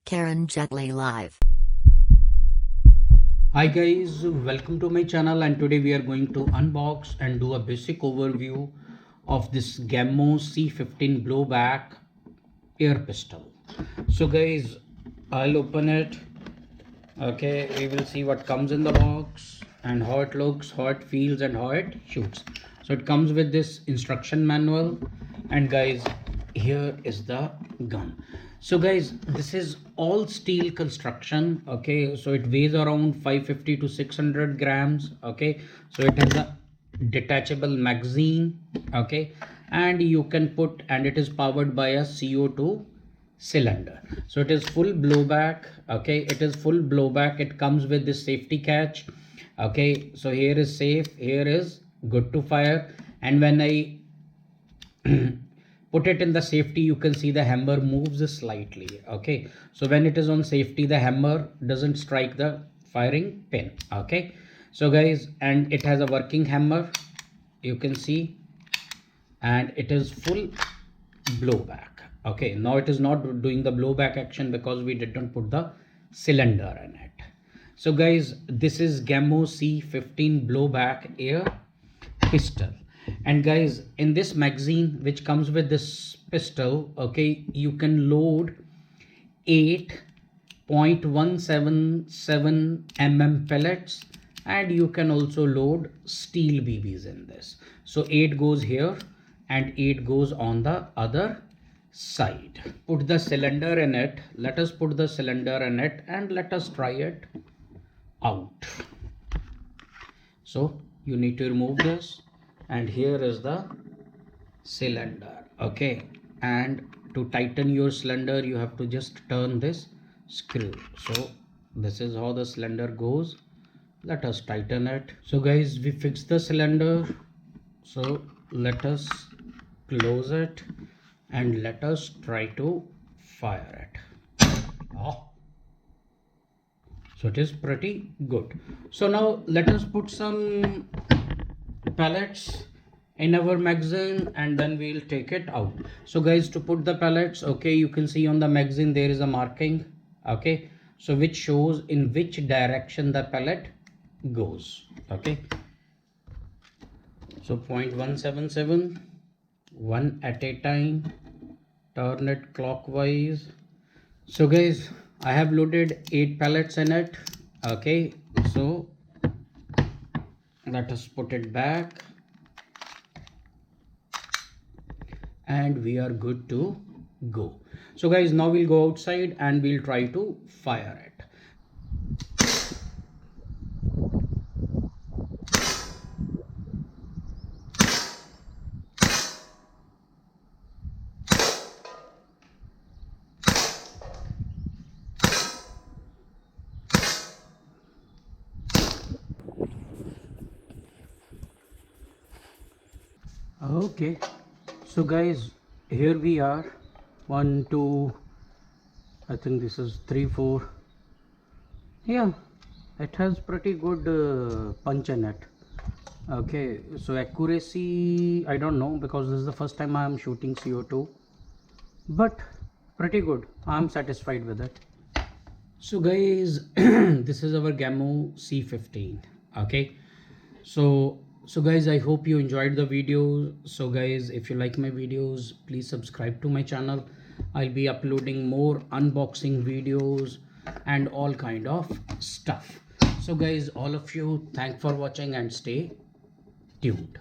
Karanjetlilive. Hi guys, welcome to my channel, and today we are going to unbox and do a basic overview of this Gamo C15 blowback air pistol. So guys, I'll open it. Okay, we will see what comes in the box and how it looks, how it feels, and how it shoots. So it comes with this instruction manual, and guys, here is the gun. So guys, this is all steel construction. Okay, so it weighs around 550 to 600 grams. Okay, so it has a detachable magazine. Okay, and you can put, and it is powered by a CO2 cylinder. So it is full blowback. Okay, it is full blowback. It comes with this safety catch. Okay, so here is safe, here is good to fire, and when I put it in the safety, you can see the hammer moves slightly. Okay, so when it is on safety, the hammer doesn't strike the firing pin. Okay, so guys, and it has a working hammer, you can see, and it is full blowback. Okay, now it is not doing the blowback action because we didn't put the cylinder in it. So guys, this is Gamo C15 blowback air pistol. And guys, in this magazine which comes with this pistol, okay, you can load 8.177 mm pellets, and you can also load steel BBs in this. So 8 goes here and 8 goes on the other side. Put the cylinder in it. Let us put the cylinder in it and let us try it out. So you need to remove this, and here is the cylinder. Okay, and to tighten your cylinder, you have to just turn this screw. So this is how the cylinder goes. Let us tighten it. So guys, we fixed the cylinder. So let us close it and let us try to fire it. Oh. So it is pretty good. So now let us put some pellets in our magazine and then we'll take it out. So guys, to put the pellets, okay, you can see on the magazine there is a marking. Okay, so which shows in which direction the pellet goes. Okay, so 0.177, one at a time, turn it clockwise. So guys, I have loaded 8 pellets in it. Okay, so let us put it back and we are good to go. So guys, now we'll go outside and we'll try to fire it. Okay, so guys, here we are. 1 2, I think this is 3 4. Yeah, it has pretty good punch in it. Okay, so accuracy, I don't know, because this is the first time I am shooting CO2, but pretty good. I'm satisfied with it. So guys, this is our Gamo C15. Okay, so guys, I hope you enjoyed the video. So guys, if you like my videos, please subscribe to my channel. I'll be uploading more unboxing videos and all kind of stuff. So guys, all of you, thanks for watching and stay tuned.